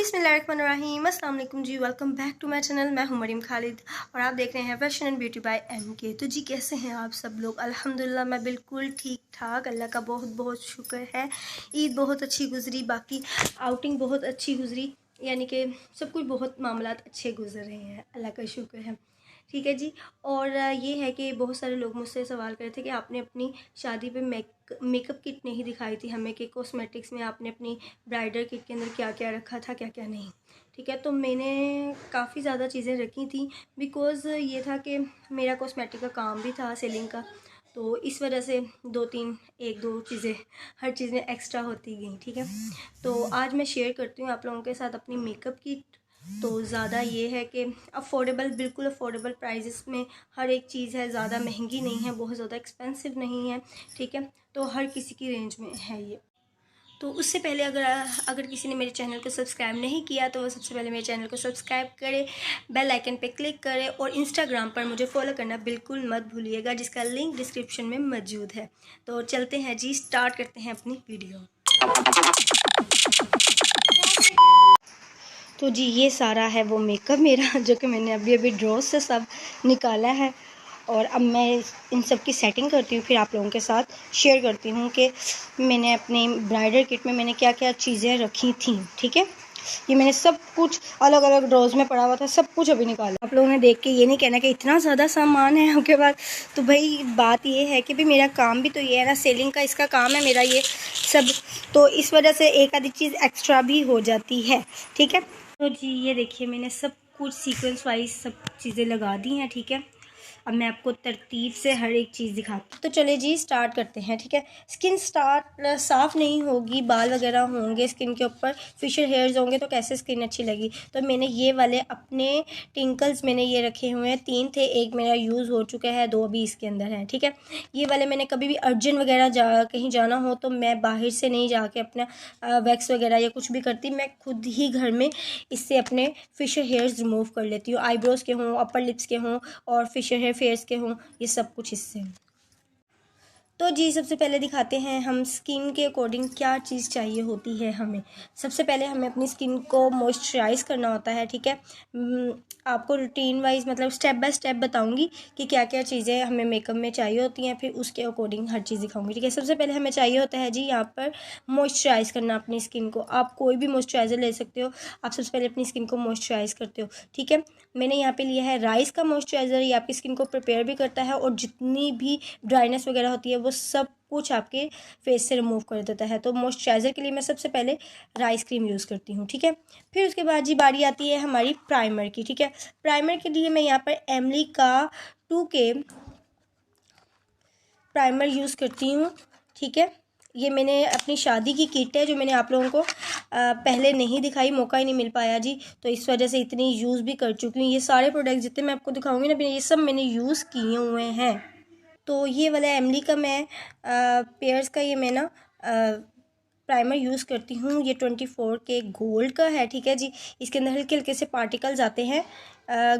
बिस्मिल्लाहिर्रहमानिर्रहीम, अस्सलाम वालेकुम जी। Welcome back to my channel. मैं हूं मरीम खालिद और आप देख रहे हैं fashion and beauty by MK। तो जी कैसे हैं आप सब लोग? अल्हम्दुलिल्लाह मैं बिल्कुल ठीक ठाक, अल्लाह का बहुत बहुत शुक्र है। ईद बहुत अच्छी गुजरी, बाकी आउटिंग बहुत अच्छी गुजरी, यानी कि सब कुछ बहुत मामलात अच्छे गुजर रहे हैं, अल्लाह का शुक्र है। ठीक है जी। और ये है कि बहुत सारे लोग मुझसे सवाल कर रहे थे कि आपने अपनी शादी पे मेकअप किट नहीं दिखाई थी हमें, कि कॉस्मेटिक्स में आपने अपनी ब्राइडल किट के अंदर क्या क्या रखा था, क्या क्या नहीं। ठीक है, तो मैंने काफ़ी ज़्यादा चीज़ें रखी थी, बिकॉज़ ये था कि मेरा कॉस्मेटिक का काम भी था सेलिंग का, तो इस वजह से एक दो चीज़ें हर चीज़ में एक्स्ट्रा होती गई। ठीक है, तो आज मैं शेयर करती हूँ आप लोगों के साथ अपनी मेकअप किट। तो ज़्यादा ये है कि अफोर्डेबल, बिल्कुल अफोर्डेबल प्राइजेस में हर एक चीज़ है, ज़्यादा महंगी नहीं है, बहुत ज़्यादा एक्सपेंसिव नहीं है। ठीक है, तो हर किसी की रेंज में है ये। तो उससे पहले अगर किसी ने मेरे चैनल को सब्सक्राइब नहीं किया तो वो सबसे पहले मेरे चैनल को सब्सक्राइब करें, बेल आइकन पे क्लिक करें और इंस्टाग्राम पर मुझे फॉलो करना बिल्कुल मत भूलिएगा, जिसका लिंक डिस्क्रिप्शन में मौजूद है। तो चलते हैं जी, स्टार्ट करते हैं अपनी वीडियो। तो जी ये सारा है वो मेकअप मेरा जो कि मैंने अभी अभी ड्रॉ से सब निकाला है, और अब मैं इन सब की सेटिंग करती हूँ, फिर आप लोगों के साथ शेयर करती हूँ कि मैंने अपनी ब्राइडल किट में मैंने क्या क्या चीज़ें रखी थी। ठीक है, ये मैंने सब कुछ अलग अलग ड्रॉज में पड़ा हुआ था, सब कुछ अभी निकाला। आप लोगों ने देख के ये नहीं कहना कि इतना ज़्यादा सामान है आपके पास। तो भाई बात ये है कि भाई मेरा काम भी तो ये है ना, सेलिंग का इसका काम है मेरा ये सब, तो इस वजह से एक आधी चीज़ एक्स्ट्रा भी हो जाती है। ठीक है, तो जी ये देखिए मैंने सब कुछ सीक्वेंस वाइज सब चीज़ें लगा दी हैं। ठीक है, अब मैं आपको तरतीब से हर एक चीज़ दिखाती हूँ। तो चले जी स्टार्ट करते हैं। ठीक है, स्किन साफ़ नहीं होगी, बाल वगैरह होंगे स्किन के ऊपर, फिशर हेयर्स होंगे, तो कैसे स्किन अच्छी लगी। तो मैंने ये वाले अपने टिंकल्स मैंने ये रखे हुए हैं, 3 थे, एक मेरा यूज़ हो चुका है, 2 अभी इसके अंदर हैं। ठीक है, ये वाले मैंने कभी भी अर्जेंट वगैरह कहीं जाना हो तो मैं बाहर से नहीं जाके अपना वैक्स वगैरह या कुछ भी करती, मैं खुद ही घर में इससे अपने फिशर हेयर्स रिमूव कर लेती हूँ, आईब्रोज़ के हों, अपर लिप्स के हों और फिशर हेयर फेस के हों, ये सब कुछ इससे। तो जी सबसे पहले दिखाते हैं हम स्किन के अकॉर्डिंग क्या चीज़ चाहिए होती है हमें। सबसे पहले हमें अपनी स्किन को मॉइस्चराइज़ करना होता है। ठीक है, आपको रूटीन वाइज मतलब स्टेप बाय स्टेप बताऊंगी कि क्या क्या चीज़ें हमें मेकअप में चाहिए होती हैं, फिर उसके अकॉर्डिंग हर चीज़ दिखाऊंगी। ठीक है, सबसे पहले हमें चाहिए होता है जी यहाँ पर मॉइस्चराइज़ करना अपनी स्किन को। आप कोई भी मॉइस्चराइज़र ले सकते हो, आप सबसे पहले अपनी स्किन को मॉइस्चराइज़ करते हो। ठीक है, मैंने यहाँ पे लिया है राइस का मॉइस्चराइज़र, ये आपकी स्किन को प्रिपेयर भी करता है और जितनी भी ड्राइनेस वगैरह होती है वो सब कुछ आपके फेस से रिमूव कर देता है। तो मॉइस्चराइज़र के लिए मैं सबसे पहले राइस क्रीम यूज़ करती हूँ। ठीक है, फिर उसके बाद जी बारी आती है हमारी प्राइमर की। ठीक है, प्राइमर के लिए मैं यहाँ पर एमली का 2K प्राइमर यूज़ करती हूँ। ठीक है, ये मैंने अपनी शादी की किट है जो मैंने आप लोगों को पहले नहीं दिखाई, मौका ही नहीं मिल पाया जी, तो इस वजह से इतनी यूज़ भी कर चुकी हूँ। ये सारे प्रोडक्ट जितने मैं आपको दिखाऊंगी ना, ये सब मैंने यूज़ किए हुए हैं। तो ये वाला एमली का मैं पेयर्स का ये मैं ना प्राइमर यूज़ करती हूँ, ये 24K गोल्ड का है। ठीक है जी, इसके अंदर हल्के हल्के से पार्टिकल्स आते हैं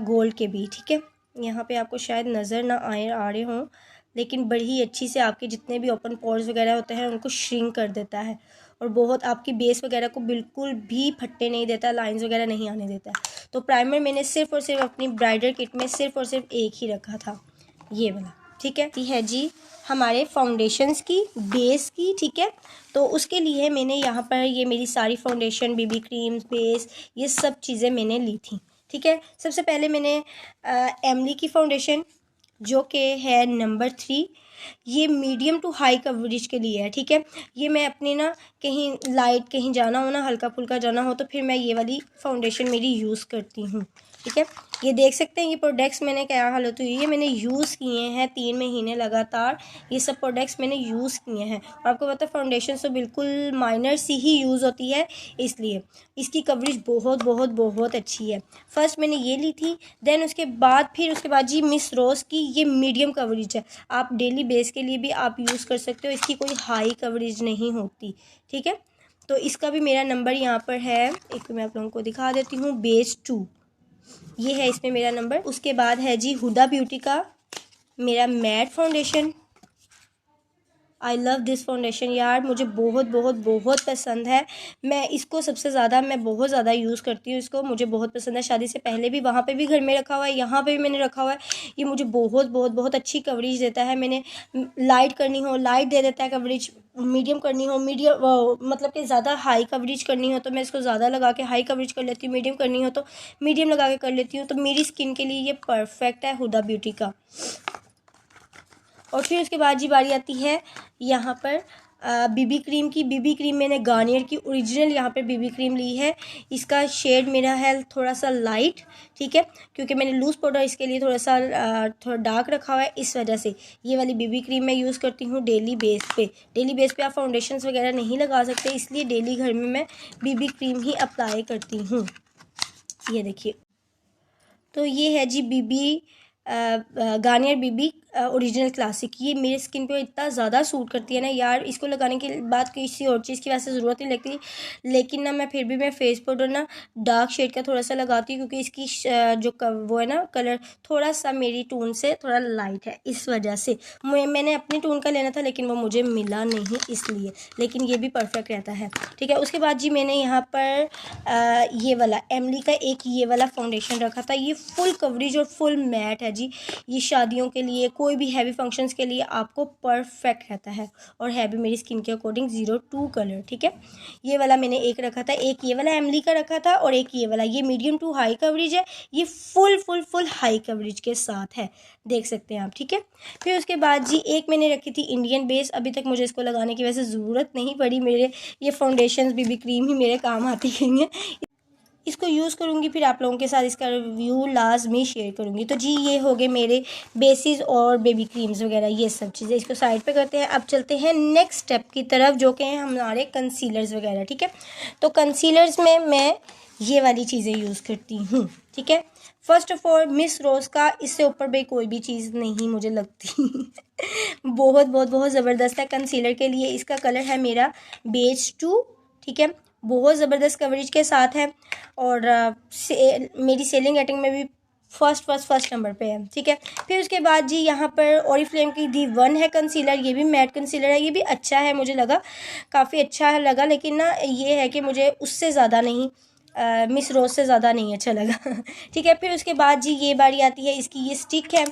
गोल्ड के भी। ठीक है, यहाँ पे आपको शायद नज़र ना आ रहे हों, लेकिन बड़ी अच्छी से आपके जितने भी ओपन पोर्स वगैरह होते हैं उनको श्रिंक कर देता है और बहुत आपकी बेस वगैरह को बिल्कुल भी फटने नहीं देता, लाइंस वगैरह नहीं आने देता है। तो प्राइमर मैंने सिर्फ और सिर्फ अपनी ब्राइडल किट में सिर्फ और सिर्फ एक ही रखा था, ये वाला। ठीक है जी हमारे फाउंडेशंस की बेस की। ठीक है, तो उसके लिए मैंने यहाँ पर ये मेरी सारी फाउंडेशन, बीबी क्रीम्स, बेस, ये सब चीज़ें मैंने ली थी। ठीक है, सबसे पहले मैंने एमली की फाउंडेशन जो कि है नंबर 3, ये मीडियम टू हाई कवरेज के लिए है। ठीक है, ये मैं अपनी ना कहीं लाइट कहीं जाना हो ना, हल्का फुल्का जाना हो, तो फिर मैं ये वाली फाउंडेशन मेरी यूज़ करती हूँ। ठीक है, ये देख सकते हैं ये प्रोडक्ट्स मैंने क्या हालत हुई है, मैंने यूज़ किए हैं 3 महीने लगातार, ये सब प्रोडक्ट्स मैंने यूज़ किए हैं। और आपको पता है फाउंडेशन तो बिल्कुल माइनर सी ही यूज़ होती है, इसलिए इसकी कवरेज बहुत बहुत बहुत अच्छी है। फर्स्ट मैंने ये ली थी, देन उसके बाद जी मिस रोज़ की ये मीडियम कवरेज है, आप डेली बेस के लिए भी आप यूज़ कर सकते हो, इसकी कोई हाई कवरेज नहीं होती। ठीक है, तो इसका भी मेरा नंबर यहाँ पर है, एक मैं आप लोगों को दिखा देती हूँ, बेस 2 ये है इसमें मेरा नंबर। उसके बाद है जी हुदा ब्यूटी का मेरा matte foundation, I love this foundation यार, मुझे बहुत बहुत बहुत पसंद है। मैं इसको सबसे ज़्यादा मैं बहुत ज़्यादा यूज़ करती हूँ इसको, मुझे बहुत पसंद है। शादी से पहले भी वहाँ पे भी घर में रखा हुआ है, यहाँ पे भी मैंने रखा हुआ है। ये मुझे बहुत बहुत बहुत अच्छी कवरेज देता है। मैंने लाइट करनी हो लाइट दे देता है कवरेज, मीडियम करनी हो मीडियम, मतलब कि ज़्यादा हाई कवरेज करनी हो तो मैं इसको ज़्यादा लगा के हाई कवरेज कर लेती हूँ, मीडियम करनी हो तो मीडियम लगा के कर लेती हूँ। तो मेरी स्किन के लिए ये परफेक्ट है हुदा ब्यूटी का। और फिर उसके बाद जी बारी आती है यहाँ पर बीबी क्रीम की। बीबी क्रीम मैंने गार्नियर की ओरिजिनल यहाँ पर बीबी क्रीम ली है। इसका शेड मेरा है थोड़ा सा लाइट, ठीक है, क्योंकि मैंने लूज़ पाउडर इसके लिए थोड़ा डार्क रखा हुआ है, इस वजह से ये वाली बीबी क्रीम मैं यूज़ करती हूँ डेली बेस पे। डेली बेस पे आप फाउंडेशंस वगैरह नहीं लगा सकते, इसलिए डेली घर में मैं बीबी क्रीम ही अप्लाई करती हूँ। ये देखिए, तो ये है जी बीबी गार्नियर बीबी ओरिजिनल क्लासिक। ये मेरे स्किन पे इतना ज़्यादा सूट करती है ना यार, इसको लगाने के बाद किसी और चीज़ की वैसे ज़रूरत नहीं लगती, लेकिन ना मैं फिर भी मैं फेस पाउडर ना डार्क शेड का थोड़ा सा लगाती हूँ, क्योंकि इसकी जो वो है ना कलर थोड़ा सा मेरी टोन से थोड़ा लाइट है, इस वजह से मैंने अपनी टोन का लेना था लेकिन वो मुझे मिला नहीं इसलिए, लेकिन ये भी परफेक्ट रहता है, ठीक है। उसके बाद जी मैंने यहाँ पर ये वाला एमली का एक ये वाला फाउंडेशन रखा था। ये फुल कवरेज और फुल मैट है जी, ये शादियों के लिए कोई भी हैवी फंक्शंस के लिए आपको परफेक्ट रहता है, और है भी मेरी स्किन के अकॉर्डिंग 02 कलर, ठीक है। ये वाला मैंने एक रखा था, एक ये वाला एमली का रखा था, और एक ये वाला, ये मीडियम टू हाई कवरेज है, ये फुल हाई कवरेज के साथ है, देख सकते हैं आप, ठीक है। फिर उसके बाद जी एक मैंने रखी थी इंडियन बेस, अभी तक मुझे इसको लगाने की वैसे ज़रूरत नहीं पड़ी, मेरे ये फाउंडेशन बीबी क्रीम ही मेरे काम आती गई हैं। इसको यूज़ करूँगी, फिर आप लोगों के साथ इसका रिव्यू लाजमी शेयर करूँगी। तो जी ये हो गए मेरे बेसिस और बेबी क्रीम्स वगैरह ये सब चीज़ें, इसको साइड पे करते हैं। अब चलते हैं नेक्स्ट स्टेप की तरफ, जो कि हैं हमारे कंसीलर्स वगैरह, ठीक है। तो कंसीलर्स में मैं ये वाली चीज़ें यूज़ करती हूँ, ठीक है। फर्स्ट ऑफ ऑल मिस रोज़ का, इससे ऊपर भाई कोई भी चीज़ नहीं मुझे लगती बहुत बहुत बहुत ज़बरदस्त है कंसीलर के लिए। इसका कलर है मेरा बेज 2, ठीक है, बहुत ज़बरदस्त कवरेज के साथ है, और मेरी सेलिंग रेटिंग में भी फर्स्ट नंबर पे है, ठीक है। फिर उसके बाद जी यहाँ पर ओरिफ्लेम की दी 1 है कंसीलर, ये भी मैट कंसीलर है, ये भी अच्छा है, मुझे लगा काफ़ी अच्छा लगा, लेकिन ना ये है कि मुझे उससे ज़्यादा नहीं, मिस रोज़ से ज़्यादा नहीं अच्छा लगा ठीक है। फिर उसके बाद जी ये बारी आती है इसकी, ये स्टिक है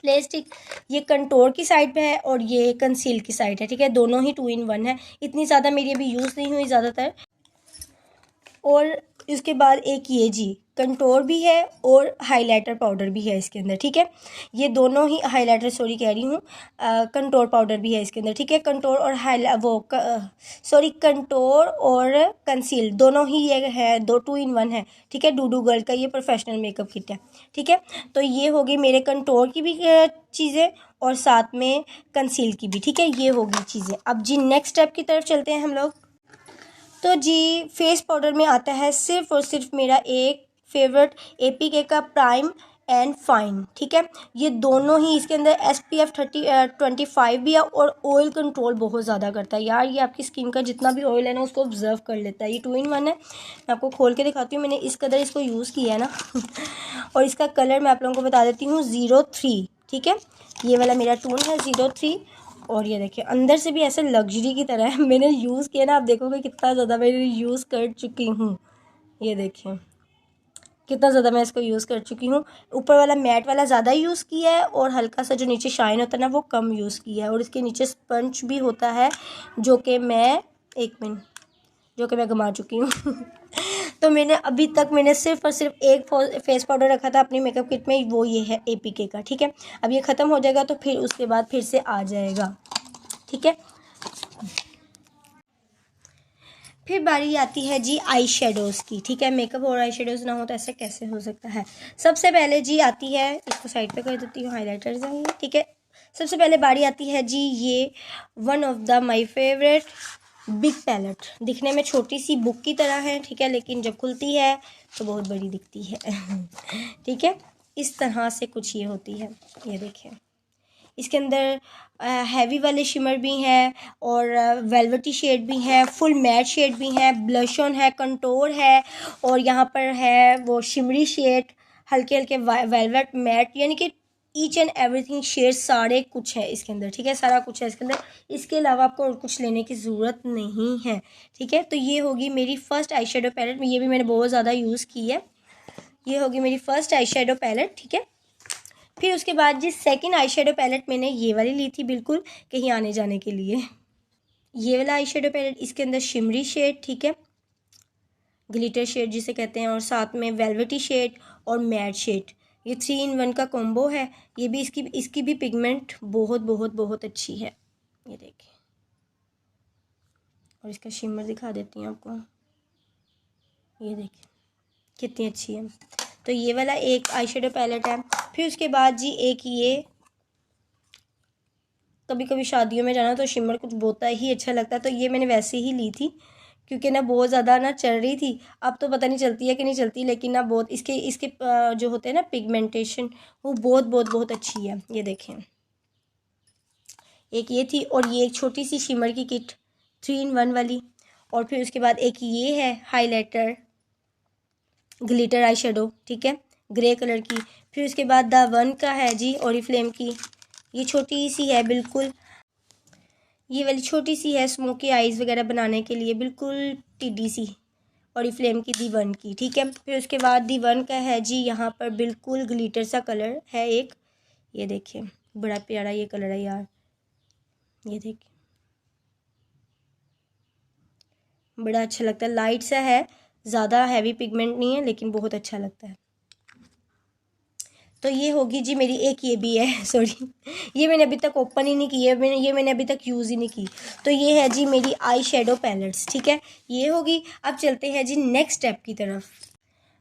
प्ले स्टिक, ये कंटोर की साइड पे है और ये कंसील की साइड है, ठीक है, दोनों ही 2 in 1 है। इतनी ज़्यादा मेरी अभी यूज़ नहीं हुई ज़्यादातर। और इसके बाद एक ये जी कंटोर भी है और हाइलाइटर पाउडर भी है इसके अंदर, ठीक है, ये दोनों ही हाइलाइटर सॉरी कह रही हूँ, कंटोर पाउडर भी है इसके अंदर, ठीक है। कंटोर और कंटोर और कंसील दोनों ही ये है, 2 in 1 है, ठीक है। डूडू गर्ल का ये प्रोफेशनल मेकअप किट है, ठीक है। तो ये होगी मेरे कंटोर की भी चीज़ें और साथ में कंसील की भी, ठीक है, ये होगी चीज़ें। अब जी नेक्स्ट स्टेप की तरफ चलते हैं हम लोग। तो जी फेस पाउडर में आता है सिर्फ और सिर्फ मेरा एक फेवरेट एपीके का प्राइम एंड फाइन, ठीक है। ये दोनों ही इसके अंदर SPF 25 भी है, और ऑयल कंट्रोल बहुत ज़्यादा करता है यार, ये आपकी स्किन का जितना भी ऑयल है ना उसको ऑब्जर्व कर लेता है। ये 2 in 1 है, मैं आपको खोल के दिखाती हूँ, मैंने इस कदर इसको यूज़ किया है ना और इसका कलर मैं आप लोगों को बता देती हूँ 03, ठीक है, ये वाला मेरा टोन है 03। और ये देखिए अंदर से भी ऐसे लग्जरी की तरह है, मैंने यूज़ किया ना, आप देखोगे कितना ज़्यादा मैंने यूज़ कर चुकी हूँ, ये देखिए कितना ज़्यादा मैं इसको यूज़ कर चुकी हूँ। ऊपर वाला मैट वाला ज़्यादा यूज़ किया है, और हल्का सा जो नीचे शाइन होता है ना वो कम यूज़ किया है, और इसके नीचे स्पंज भी होता है जो कि मैं घुमा चुकी हूँ तो मैंने अभी तक सिर्फ और सिर्फ एक फेस पाउडर रखा था अपनी मेकअप किट में, वो ये है एपीके का, ठीक है। अब ये ख़त्म हो जाएगा तो फिर उसके बाद फिर से आ जाएगा, ठीक है। फिर बारी आती है जी आई शेडोज़ की, ठीक है। मेकअप और आई शेडोज़ ना हो तो ऐसे कैसे हो सकता है। सबसे पहले जी आती है, इसको साइड पे कर देती हूँ, हाइलाइटर्स हैं, ठीक है। सबसे पहले बारी आती है जी ये one of the my favourite big palette, दिखने में छोटी सी बुक की तरह है, ठीक है, लेकिन जब खुलती है तो बहुत बड़ी दिखती है ठीक है, इस तरह से कुछ ये होती है, ये देखिए। इसके अंदर हैवी वाले शिमर भी हैं, और वेलवेटी शेड भी हैं, फुल मैट शेड भी हैं, ब्लश ऑन है, कंटोर है, और यहाँ पर है वो शिमरी शेड, हल्के हल्के वेलवेट मैट, यानी कि ईच एंड एवरीथिंग शेड सारे कुछ है इसके अंदर, ठीक है, सारा कुछ है इसके अंदर। इसके अलावा आपको और कुछ लेने की ज़रूरत नहीं है, ठीक है। तो ये होगी मेरी फर्स्ट आई शेडो पैलेट, ये भी मैंने बहुत ज़्यादा यूज़ की है। ये होगी मेरी फर्स्ट आई शेडो पैलेट, ठीक है। फिर उसके बाद जी सेकंड आई शेडो पैलेट मैंने ये वाली ली थी, बिल्कुल कहीं आने जाने के लिए। ये वाला आई शेडो पैलेट, इसके अंदर शिमरी शेड, ठीक है, ग्लिटर शेड जिसे कहते हैं, और साथ में वेलवेटी शेड और मैट शेड, ये 3 in 1 का कॉम्बो है। ये भी इसकी भी पिगमेंट बहुत बहुत बहुत अच्छी है, ये देखिए। और इसका शिमर दिखा देती हूँ आपको, ये देखिए कितनी अच्छी है। तो ये वाला एक आई शेडो पैलेट है। फिर उसके बाद जी एक ये, कभी कभी शादियों में जाना तो शिमर कुछ बहुत ही अच्छा लगता है, तो ये मैंने वैसे ही ली थी क्योंकि ना बहुत ज़्यादा ना चल रही थी। अब तो पता नहीं चलती है कि नहीं चलती, लेकिन ना बहुत इसके जो होते हैं ना पिगमेंटेशन, वो बहुत बहुत बहुत अच्छी है। ये देखें, एक ये थी, और ये एक छोटी सी शिमर की किट 3 in 1 वाली। और फिर उसके बाद एक ये है हाइलाइटर ग्लिटर आई शेडो, ठीक है, ग्रे कलर की। फिर उसके बाद द वन का है जी ओरिफ्लेम की, ये छोटी सी है बिल्कुल, ये वाली छोटी सी है स्मोकी आइज़ वगैरह बनाने के लिए, बिल्कुल टिड्डी सी, ओरिफ्लेम की दी वन की, ठीक है। फिर उसके बाद दी वन का है जी यहाँ पर बिल्कुल ग्लिटर सा कलर है एक, ये देखिए बड़ा प्यारा ये कलर है यार, ये देखिए बड़ा अच्छा लगता है, लाइट सा है, ज़्यादा हैवी पिगमेंट नहीं है, लेकिन बहुत अच्छा लगता है। तो ये होगी जी मेरी एक, ये भी है सॉरी, ये मैंने अभी तक ओपन ही नहीं की है, मैंने अभी तक यूज़ ही नहीं की। तो ये है जी मेरी आई शेडो पैलेट्स, ठीक है, ये होगी। अब चलते हैं जी नेक्स्ट स्टेप की तरफ।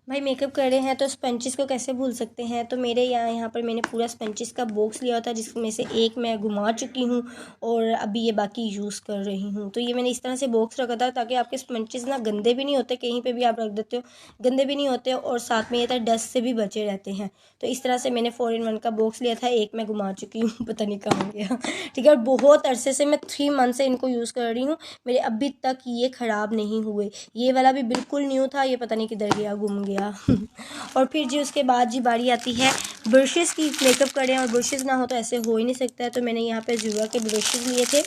भाई मेकअप कर रहे हैं तो स्पंचेस को कैसे भूल सकते हैं। तो मेरे यहाँ पर मैंने पूरा स्पंचेस का बॉक्स लिया था, जिसमें से एक मैं घुमा चुकी हूँ और अभी ये बाकी यूज़ कर रही हूँ। तो ये मैंने इस तरह से बॉक्स रखा था ताकि आपके स्पंचेस ना गंदे भी नहीं होते, कहीं पे भी आप रख देते हो गंदे भी नहीं होते, और साथ में ये था डस्ट से भी बचे रहते हैं। तो इस तरह से मैंने 4 in 1 का बॉक्स लिया था, एक मैं घुमा चुकी हूँ पता नहीं कहाँ गया, ठीक है। और बहुत अरसे से मैं 3 month से इनको यूज़ कर रही हूँ, मेरे अभी तक ये ख़राब नहीं हुए। ये वाला भी बिल्कुल न्यू था, ये पता नहीं किधर गया, गुम गया और फिर जी उसके बाद जी बारी आती है ब्रशेस की। मेकअप करें और ब्रशेस ना हो तो ऐसे हो ही नहीं सकता है। तो मैंने यहाँ पे ज़ूरा के ब्रशेस लिए थे,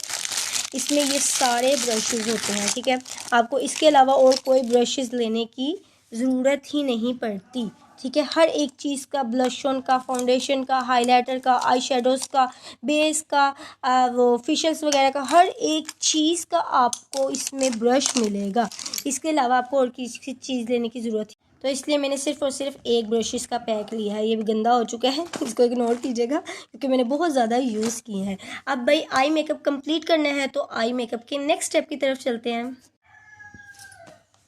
इसमें ये सारे ब्रशेस होते हैं, ठीक है। आपको इसके अलावा और कोई ब्रशेस लेने की ज़रूरत ही नहीं पड़ती, ठीक है। हर एक चीज़ का, ब्लश ऑन का, फाउंडेशन का, हाइलाइटर का, आई शेडोज़ का, बेस का, वो फिशल्स वगैरह का, हर एक चीज़ का आपको इसमें ब्रश मिलेगा। इसके अलावा आपको और किसी चीज़ लेने की ज़रूरत है, तो इसलिए मैंने सिर्फ और सिर्फ एक ब्रशेस का पैक लिया है। ये भी गंदा हो चुका है, इसको इग्नोर कीजिएगा क्योंकि मैंने बहुत ज़्यादा यूज़ किए हैं। अब भाई आई मेकअप कंप्लीट करना है, तो आई मेकअप के नेक्स्ट स्टेप की तरफ चलते हैं।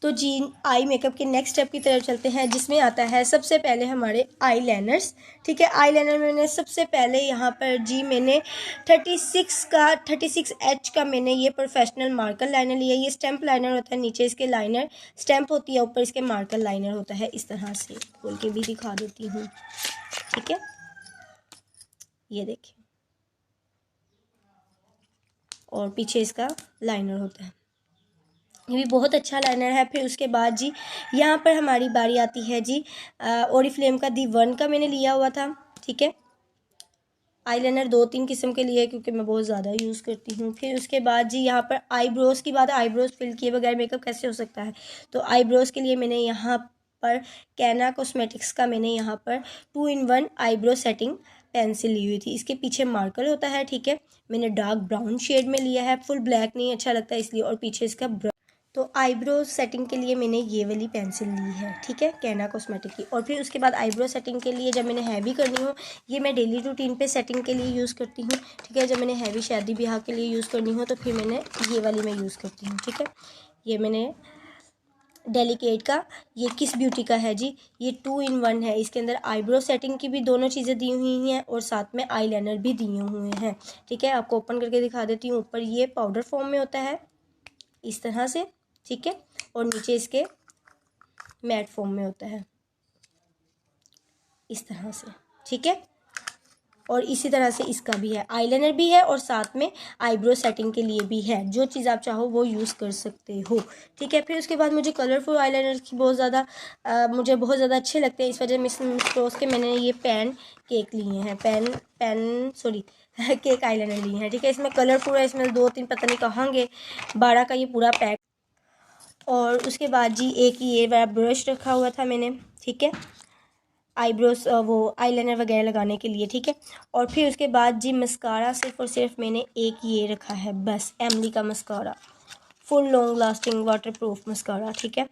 तो जी आई मेकअप के नेक्स्ट स्टेप की तरफ चलते हैं, जिसमें आता है सबसे पहले हमारे आई लाइनर्स, ठीक है। आई लाइनर में मैंने सबसे पहले यहाँ पर जी मैंने 36H का मैंने ये प्रोफेशनल मार्कर लाइनर लिया। ये स्टैम्प लाइनर होता है, नीचे इसके लाइनर स्टैम्प होती है, ऊपर इसके मार्कर लाइनर होता है। इस तरह से खोल के भी दिखा देती हूँ, ठीक है, ये देखिए, और पीछे इसका लाइनर होता है, ये भी बहुत अच्छा लाइनर है। फिर उसके बाद जी यहाँ पर हमारी बारी आती है जी ओरिफ्लेम का दी वन का मैंने लिया हुआ था, ठीक है। आईलाइनर 2-3 किस्म के लिए, क्योंकि मैं बहुत ज़्यादा यूज़ करती हूँ। फिर उसके बाद जी यहाँ पर आईब्रोज़ की बात, आईब्रोज़ फिल किए बगैर मेकअप कैसे हो सकता है। तो आईब्रोज़ के लिए मैंने यहाँ पर कैना कॉस्मेटिक्स का मैंने यहाँ पर 2 in 1 आईब्रो सेटिंग पेंसिल ली हुई थी। इसके पीछे मार्कर होता है, ठीक है। मैंने डार्क ब्राउन शेड में लिया है, फुल ब्लैक नहीं अच्छा लगता इसलिए, और पीछे इसका तो आईब्रो सेटिंग के लिए मैंने ये वाली पेंसिल ली है, ठीक है, कैना कॉस्मेटिक की। और फिर उसके बाद आईब्रो सेटिंग के लिए जब मैंने हैवी करनी हो, ये मैं डेली रूटीन पे सेटिंग के लिए यूज़ करती हूँ, ठीक है। जब मैंने हैवी शादी ब्याह के लिए यूज़ करनी हो तो फिर मैंने ये वाली मैं यूज़ करती हूँ, ठीक है। ये मैंने डेलिकेट का, ये किस ब्यूटी का है जी, ये 2 in 1 है। इसके अंदर आईब्रो सेटिंग की भी दोनों चीज़ें दी हुई हैं और साथ में आईलाइनर भी दिए हुए हैं, ठीक है। आपको ओपन करके दिखा देती हूँ। ऊपर ये पाउडर फॉर्म में होता है इस तरह से, ठीक है, और नीचे इसके मैट फॉर्म में होता है इस तरह से, ठीक है। और इसी तरह से इसका भी है, आईलाइनर भी है और साथ में आईब्रो सेटिंग के लिए भी है। जो चीज़ आप चाहो वो यूज़ कर सकते हो, ठीक है। फिर उसके बाद मुझे कलरफुल आईलाइनर की मुझे बहुत ज़्यादा अच्छे लगते हैं, इस वजह मिस रोज़ के मैंने ये पेन केक लिए हैं, केक आईलाइनर लिए हैं, ठीक है। इसमें कलरफुल है, इसमें 2-3 पता नहीं कहाँगे 12 का ये पूरा पैक। और उसके बाद जी एक ये वाला ब्रश रखा हुआ था मैंने, ठीक है, आईब्रोज वो आईलाइनर वगैरह लगाने के लिए, ठीक है। और फिर उसके बाद जी मस्कारा सिर्फ और सिर्फ मैंने एक ये रखा है बस, एमली का mascara, full long lasting water proof mascara, ठीक है।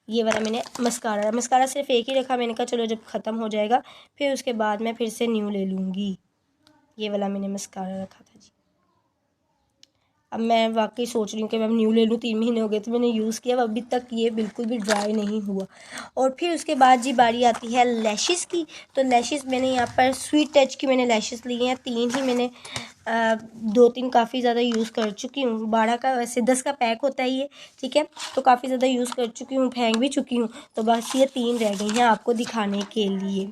ये वाला मैंने मस्कारा सिर्फ एक ही रखा, मैंने कहा चलो जब ख़त्म हो जाएगा फिर उसके बाद मैं फिर से न्यू ले लूँगी। ये वाला मैंने मस्कारा रखा था जी। अब मैं वाकई सोच रही हूँ कि मैं न्यू ले लूँ, 3 महीने हो गए तो मैंने यूज़ किया, अभी तक ये बिल्कुल भी ड्राई नहीं हुआ। और फिर उसके बाद जी बारी आती है लैशेस की। तो लैशेस मैंने यहाँ पर स्वीट टच की मैंने लैशेस लिए हैं, 3 ही मैंने 2-3 काफ़ी ज़्यादा यूज़ कर चुकी हूँ। 12 का वैसे 10 का पैक होता है ये, ठीक है। तो काफ़ी ज़्यादा यूज़ कर चुकी हूँ, फेंक भी चुकी हूँ, तो बस ये 3 रह गई हैं आपको दिखाने के लिए,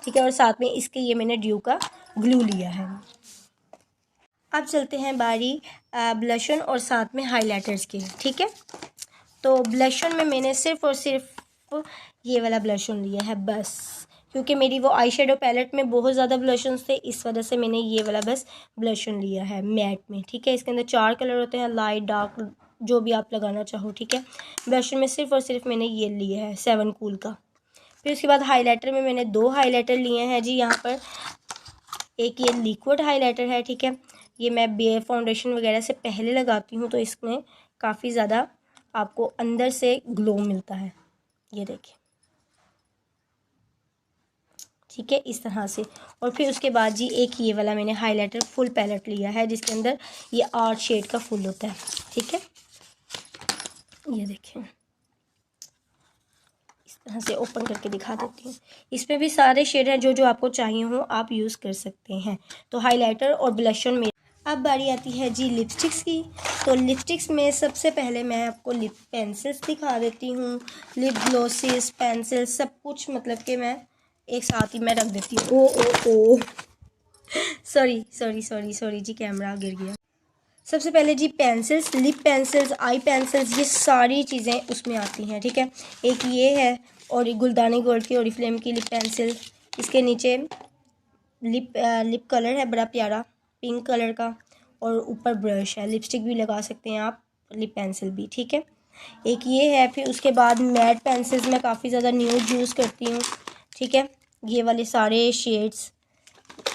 ठीक है। और साथ में इसके ये मैंने ड्यू का ग्लू लिया है। अब चलते हैं बारी ब्लशन और साथ में हाइलाइटर्स की, ठीक है। तो ब्लशन में मैंने सिर्फ और सिर्फ ये वाला ब्लशन लिया है बस, क्योंकि मेरी वो आई शेडो पैलेट में बहुत ज़्यादा ब्लशन्स थे, इस वजह से मैंने ये वाला बस ब्लशन लिया है मैट में, ठीक है। इसके अंदर 4 कलर होते हैं, लाइट डार्क जो भी आप लगाना चाहो, ठीक है। ब्लशन में सिर्फ और सिर्फ मैंने ये लिया है 7 कूल का। फिर उसके बाद हाईलाइटर में मैंने 2 हाईलाइटर लिए हैं जी। यहाँ पर एक ये लिक्विड हाईलाइटर है, ठीक है। ये मैं बेयर फाउंडेशन वगैरह से पहले लगाती हूँ, तो इसमें काफ़ी ज़्यादा आपको अंदर से ग्लो मिलता है, ये देखिए, ठीक है, इस तरह से। और फिर उसके बाद जी एक ये वाला मैंने हाइलाइटर फुल पैलेट लिया है, जिसके अंदर ये 8 शेड का फुल होता है, ठीक है। ये देखिए, इस तरह से ओपन करके दिखा देती हूँ। इसमें भी सारे शेड हैं, जो जो आपको चाहिए हो आप यूज़ कर सकते हैं। तो हाइलाइटर और ब्लशन में अब बारी आती है जी लिपस्टिक्स की। तो लिपस्टिक्स में सबसे पहले मैं आपको लिप पेंसिल्स दिखा देती हूँ, लिप ग्लॉसेस, पेंसिल, सब कुछ मतलब कि मैं एक साथ ही मैं रख देती हूँ। ओ सॉरी जी, कैमरा गिर गया। सबसे पहले जी पेंसिल्स, लिप पेंसिल्स, आई पेंसिल्स, ये सारी चीज़ें उसमें आती हैं, ठीक है। एक ये है और गुलदानी गोल्ड की ओरिफ्लेम की लिप पेंसिल, इसके नीचे लिप कलर है बड़ा प्यारा पिंक कलर का, और ऊपर ब्रश है, लिपस्टिक भी लगा सकते हैं आप, लिप पेंसिल भी, ठीक है। एक ये है। फिर उसके बाद मैट पेंसिल्स मैं काफ़ी ज़्यादा न्यूड यूज़ करती हूँ, ठीक है। ये वाले सारे शेड्स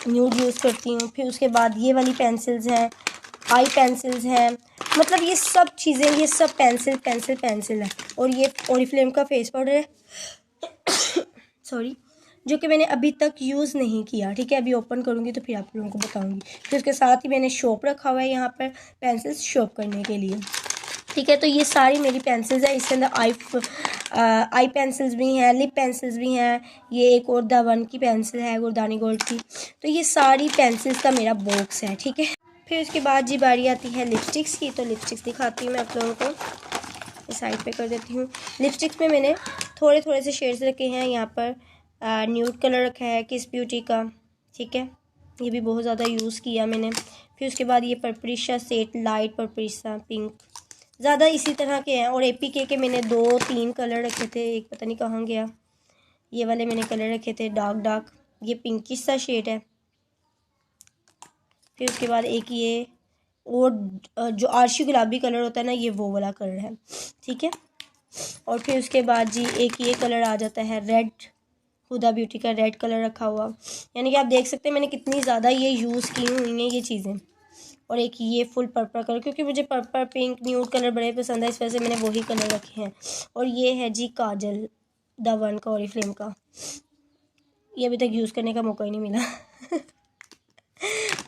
न्यूड यूज़ करती हूँ। फिर उसके बाद ये वाली पेंसिल्स हैं, आई पेंसिल्स हैं, मतलब ये सब चीज़ें, ये सब पेंसिल है। और ये ओरिफ्लेम का फेस पाउडर है सॉरी, जो कि मैंने अभी तक यूज़ नहीं किया, ठीक है। अभी ओपन करूँगी तो फिर आप लोगों को बताऊँगी। फिर उसके साथ ही मैंने शॉप रखा हुआ है यहाँ पर पेंसिल्स शॉप करने के लिए, ठीक है। तो ये सारी मेरी पेंसिल्स है, इसके अंदर आई पेंसिल्स भी हैं, लिप पेंसिल्स भी हैं, ये एक और द1 की पेंसिल है गुरदानी गोल्ड की। तो ये सारी पेंसिल्स का मेरा बॉक्स है, ठीक है। फिर उसके बाद जी बारी आती है लिपस्टिक्स की। तो लिपस्टिक्स दिखाती हूँ मैं आप लोगों को, इस साइड पे कर देती हूँ। लिपस्टिक्स में मैंने थोड़े थोड़े से शेड्स रखे हैं। यहाँ पर न्यूड कलर रखा है किस ब्यूटी का, ठीक है, ये भी बहुत ज़्यादा यूज़ किया मैंने। फिर उसके बाद ये पर्परिशा सेट, लाइट पर्परिशा पिंक, ज़्यादा इसी तरह के हैं। और एपीके के मैंने 2-3 कलर रखे थे, एक पता नहीं कहाँ गया, ये वाले मैंने कलर रखे थे डार्क, ये पिंकिश सा शेड है। फिर उसके बाद एक ये और जो आरशी गुलाबी कलर होता है ना, ये वो वाला कलर है, ठीक है। और फिर उसके बाद जी एक ये कलर आ जाता है रेड, हुदा ब्यूटी का रेड कलर रखा हुआ, यानी कि आप देख सकते हैं मैंने कितनी ज़्यादा ये यूज़ की हुई हैं ये चीज़ें। और एक ये फुल पर्पल कलर, क्योंकि मुझे पर्पल पिंक न्यूड कलर बड़े पसंद है, इस वजह से मैंने वही कलर रखे हैं। और ये है जी काजल द1 का ओरिफ्लेम का, ये अभी तक यूज़ करने का मौका ही नहीं मिला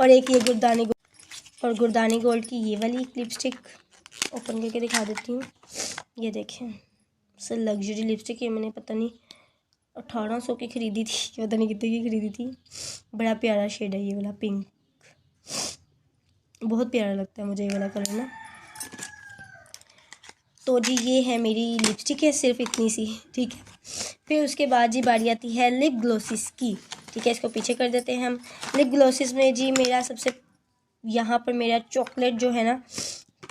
और एक ये गुरदानी गोल्ड की ये वाली लिपस्टिक ओपन करके दिखा देती हूँ। ये देखें, सर लग्जरी लिपस्टिक, ये मैंने पता नहीं 1800 की ख़रीदी थी, पता नहीं कितने की ख़रीदी थी। बड़ा प्यारा शेड है ये वाला पिंक, बहुत प्यारा लगता है मुझे ये वाला कलर ना। तो जी ये है मेरी लिपस्टिक है सिर्फ इतनी सी, ठीक है। फिर उसके बाद जी बारी आती है लिप ग्लॉसेस की। ठीक है, इसको पीछे कर देते हैं हम। लिप ग्लॉसेस में जी मेरा सबसे यहाँ पर मेरा चॉकलेट जो है ना,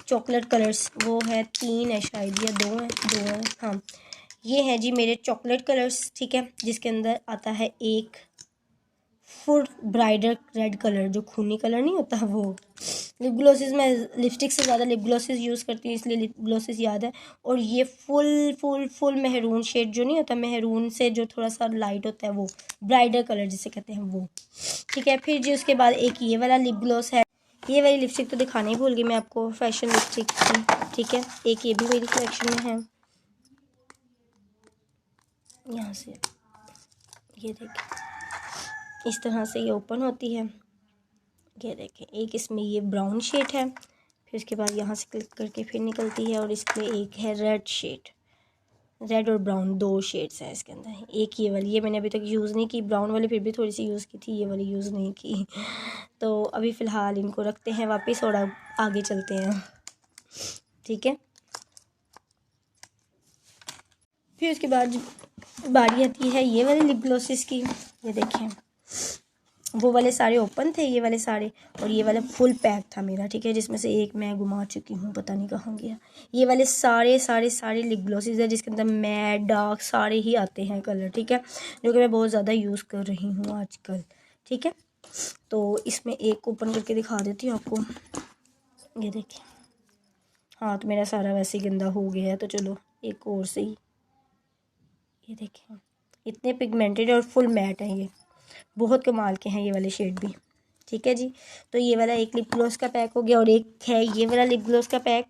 चॉकलेट कलर्स वो है 3 है शायद या 2 है, हाँ ये है जी मेरे चॉकलेट कलर्स। ठीक है, जिसके अंदर आता है एक फुल ब्राइडल रेड कलर, जो खूनी कलर नहीं होता वो। लिप ग्लॉसेस में लिपस्टिक से ज़्यादा लिप ग्लॉसेस यूज़ करती हूँ, इसलिए लिप ग्लॉसेस याद है। और ये फुल फुल फुल मेहरून शेड जो नहीं होता, मेहरून से जो थोड़ा सा लाइट होता है, वो ब्राइडल कलर जिसे कहते हैं वो। ठीक है, फिर जी उसके बाद एक ये वाला लिप ग्लॉस है। ये वाली लिपस्टिक तो दिखाना ही भूल गई मैं आपको, फैशन लिपस्टिक की। ठीक है, एक ये भी मेरी कलेक्शन में है। यहाँ से ये देखें, इस तरह से ये ओपन होती है। ये देखें, एक इसमें ये ब्राउन शेड है, फिर उसके बाद यहाँ से क्लिक करके फिर निकलती है, और इसमें एक है रेड शेड। रेड और ब्राउन 2 शेड्स हैं इसके अंदर। एक ये वाली, ये मैंने अभी तक यूज़ नहीं की, ब्राउन वाली फिर भी थोड़ी सी यूज़ की थी, ये वाली यूज़ नहीं की। तो अभी फ़िलहाल इनको रखते हैं वापस और आगे चलते हैं। ठीक है, फिर उसके बाद बारी आती है ये वाले लिप ग्लॉसेस की। ये देखें, वो वाले सारे ओपन थे, ये वाले सारे, और ये वाला फुल पैक था मेरा। ठीक है, जिसमें से एक मैं घुमा चुकी हूँ, पता नहीं कहाँ गया। ये वाले सारे सारे सारे लिप ग्लॉसेस है, जिसके अंदर मैट डार्क सारे ही आते हैं कलर। ठीक है, जो कि मैं बहुत ज़्यादा यूज़ कर रही हूँ आजकल। ठीक है, तो इसमें एक ओपन करके दिखा देती हूँ आपको। ये देखिए, हाँ तो मेरा सारा वैसे ही गंदा हो गया है, तो चलो एक और से ही। ये देखें, इतने पिगमेंटेड और फुल मैट हैं, ये बहुत कमाल के हैं ये वाले शेड भी। ठीक है जी, तो ये वाला एक लिप ग्लॉस का पैक हो गया, और एक है ये वाला लिप ग्लॉस का पैक।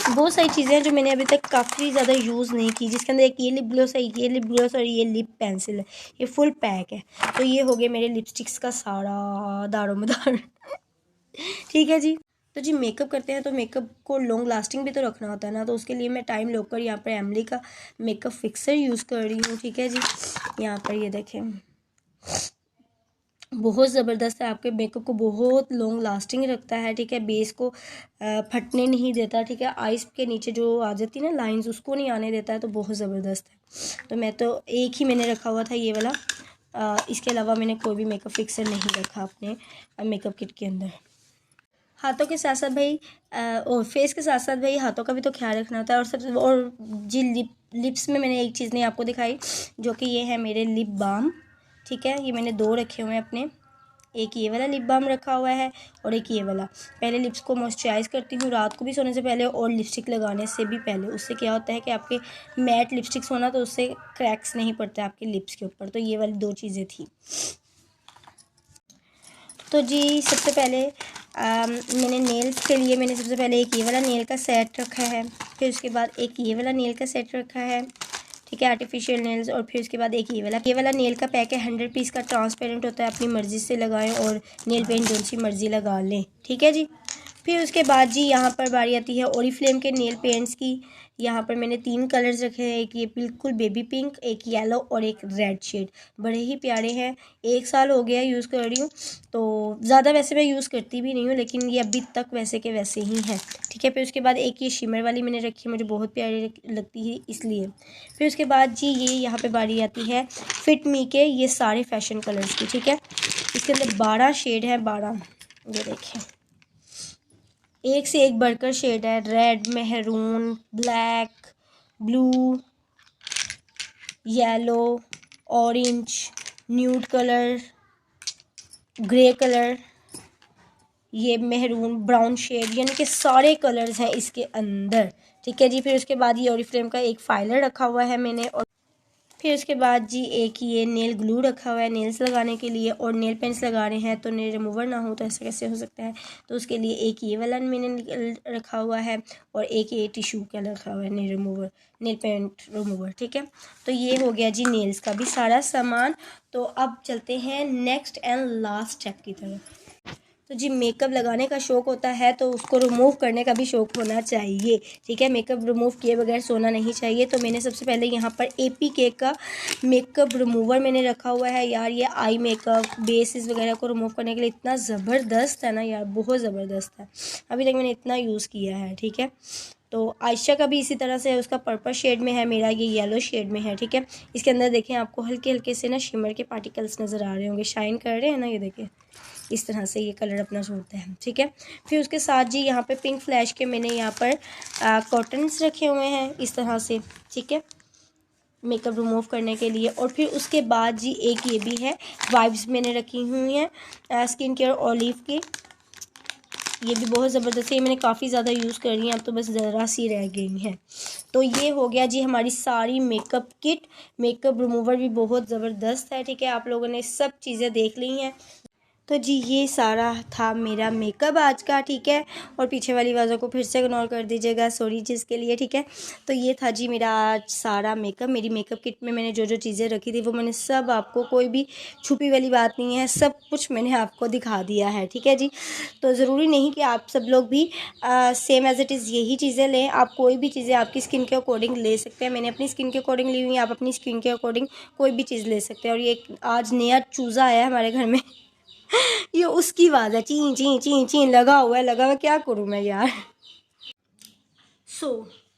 बहुत सारी चीज़ें हैं जो मैंने अभी तक काफ़ी ज़्यादा यूज़ नहीं की, जिसके अंदर एक ये लिप ग्लॉस है, ये लिप ग्लॉस और ये लिप पेंसिल है, ये फुल पैक है। तो ये हो गया मेरे लिपस्टिक्स का सारा दारोमदार। ठीक है जी, तो जी मेकअप करते हैं तो मेकअप को लॉन्ग लास्टिंग भी तो रखना होता है ना, तो उसके लिए मैं टाइम लोकर यहाँ पर एमली का मेकअप फिक्सर यूज़ कर रही हूँ। ठीक है जी, यहाँ पर ये देखें, बहुत ज़बरदस्त है, आपके मेकअप को बहुत लॉन्ग लास्टिंग रखता है। ठीक है, बेस को फटने नहीं देता। ठीक है, आइज़ के नीचे जो आ जाती है ना लाइंस, उसको नहीं आने देता है, तो बहुत ज़बरदस्त है। तो मैं तो एक ही मैंने रखा हुआ था ये वाला, इसके अलावा मैंने कोई भी मेकअप फिक्सर नहीं रखा अपने मेकअप किट के अंदर। हाथों के साथ साथ भाई और फेस के साथ साथ भाई हाथों का भी तो ख्याल रखना होता है। और सबसे और जी लिप्स में मैंने एक चीज़ नहीं आपको दिखाई, जो कि ये है मेरे लिप बाम। ठीक है, ये मैंने 2 रखे हुए हैं अपने, एक ये वाला लिप बाम रखा हुआ है और एक ये वाला। पहले लिप्स को मॉइस्चराइज़ करती हूँ रात को भी सोने से पहले, और लिपस्टिक लगाने से भी पहले। उससे क्या होता है कि आपके मैट लिपस्टिक्स होना, तो उससे क्रैक्स नहीं पड़ते आपके लिप्स के ऊपर। तो ये वाली 2 चीज़ें थी। तो जी सबसे पहले मैंने नेल्स के लिए मैंने सबसे पहले एक ये वाला नेल का सेट रखा है, फिर उसके बाद एक ये वाला नेल का सेट रखा है। ठीक है, आर्टिफिशियल नेल्स। और फिर उसके बाद एक ये वाला नेल का पैक है, 100 पीस का, ट्रांसपेरेंट होता है, अपनी मर्ज़ी से लगाएं और नेल पेंट जो सी मर्ज़ी लगा लें। ठीक है जी, फिर उसके बाद जी यहाँ पर बारी आती है ओरिफ्लेम के नेल पेंट्स की। यहाँ पर मैंने 3 कलर्स रखे हैं, एक ये बिल्कुल बेबी पिंक, एक येलो और एक रेड शेड। बड़े ही प्यारे हैं, 1 साल हो गया यूज़ कर रही हूँ, तो ज़्यादा वैसे मैं यूज़ करती भी नहीं हूँ, लेकिन ये अभी तक वैसे के वैसे ही हैं। ठीक है, फिर उसके बाद एक ये शिमर वाली मैंने रखी है, मुझे बहुत प्यारी लगती है इसलिए। फिर उसके बाद जी ये यहाँ पे बारी आती है फिट मी के ये सारे फैशन कलर्स की। ठीक है, इसके अंदर 12 शेड है, 12। ये देखें, एक से एक बढ़कर शेड है, red, maroon, black, blue, yellow, orange, nude colour, grey colour, ये मेहरून, ब्राउन शेड, यानी कि सारे कलर्स हैं इसके अंदर। ठीक है जी, फिर उसके बाद ये ओरिफ्लेम का एक फाइलर रखा हुआ है मैंने, और फिर उसके बाद जी एक ये नेल ग्लू रखा हुआ है नेल्स लगाने के लिए, और नेल पेंट्स लगा रहे हैं तो नेल रिमूवर ना हो तो ऐसा कैसे हो सकता है, तो उसके लिए एक ये वाला मैंने रखा हुआ है, और एक ये टिश्यू का रखा हुआ है nail remover, nail paint remover. ठीक है, तो ये हो गया जी नेल्स का भी सारा सामान। तो अब चलते हैं नेक्स्ट एंड लास्ट स्टेप की तरफ। तो जी मेकअप लगाने का शौक़ होता है तो उसको रिमूव करने का भी शौक़ होना चाहिए। ठीक है, मेकअप रिमूव किए बगैर सोना नहीं चाहिए। तो मैंने सबसे पहले यहाँ पर APK का मेकअप रिमूवर मैंने रखा हुआ है यार। ये आई मेकअप बेसिस वगैरह को रिमूव करने के लिए इतना ज़बरदस्त है ना यार, बहुत ज़बरदस्त है। अभी तक मैंने इतना यूज़ किया है। ठीक है, तो आयशा का भी इसी तरह से है, उसका पर्पल शेड में है, मेरा ये येलो शेड में है, ठीक है। इसके अंदर देखें आपको हल्के हल्के से ना शिमर के पार्टिकल्स नज़र आ रहे होंगे, शाइन कर रहे हैं ना, ये देखें इस तरह से ये कलर अपना छोड़ता है, ठीक है। फिर उसके साथ जी यहाँ पे पिंक फ्लैश के मैंने यहाँ पर कॉटन्स रखे हुए हैं इस तरह से, ठीक है, मेकअप रिमूव करने के लिए। और फिर उसके बाद जी एक ये भी है, वाइब्स मैंने रखी हुई हैं स्किन केयर ओलिव की, ये भी बहुत ज़बरदस्त है, ये मैंने काफ़ी ज़्यादा यूज़ कर रही हैं, अब तो बस ज़रा सी रह गई हैं। तो ये हो गया जी हमारी सारी मेकअप किट। मेकअप रिमूवर भी बहुत ज़बरदस्त है, ठीक है, आप लोगों ने सब चीज़ें देख ली हैं। तो जी ये सारा था मेरा मेकअप आज का, ठीक है। और पीछे वाली आवाज़ों को फिर से इग्नोर कर दीजिएगा, सॉरी जी इसके लिए, ठीक है। तो ये था जी मेरा आज सारा मेकअप। मेरी मेकअप किट में मैंने जो जो चीज़ें रखी थी वो मैंने सब आपको, कोई भी छुपी वाली बात नहीं है, सब कुछ मैंने आपको दिखा दिया है, ठीक है जी। तो ज़रूरी नहीं कि आप सब लोग भी सेम एज़ इट इज़ यही चीज़ें लें, आप कोई भी चीज़ें आपकी स्किन के अकॉर्डिंग ले सकते हैं। मैंने अपनी स्किन के अकॉर्डिंग ली हुई है, आप अपनी स्किन के अकॉर्डिंग कोई भी चीज़ ले सकते हैं। और ये आज नया चूज़ा आया है हमारे घर में ये उसकी आवाज़ है, ची ची ची ची लगा हुआ है, लगा हुआ, क्या करूँ मैं यार। So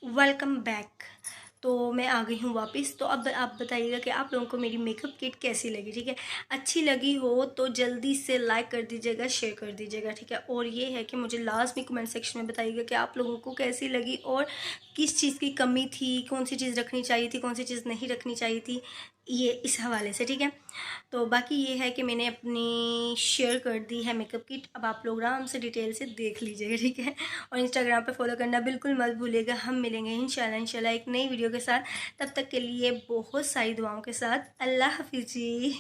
welcome back. तो मैं आ गई हूँ वापस। तो अब आप बताइएगा कि आप लोगों को मेरी मेकअप किट कैसी लगी, ठीक है। अच्छी लगी हो तो जल्दी से लाइक कर दीजिएगा, शेयर कर दीजिएगा, ठीक है। और ये है कि मुझे लास्ट में कमेंट सेक्शन में बताइएगा कि आप लोगों को कैसी लगी और किस चीज़ की कमी थी, कौन सी चीज़ रखनी चाहिए थी, कौन सी चीज़ नहीं रखनी चाहिए थी, ये इस हवाले से, ठीक है। तो बाकी ये है कि मैंने अपनी शेयर कर दी है मेकअप किट, अब आप लोग आराम से डिटेल से देख लीजिएगा, ठीक है। और इंस्टाग्राम पे फॉलो करना बिल्कुल मत भूलिएगा। हम मिलेंगे इंशाल्लाह एक नई वीडियो के साथ, तब तक के लिए बहुत सारी दुआओं के साथ। अल्लाह हाफिज़ जी।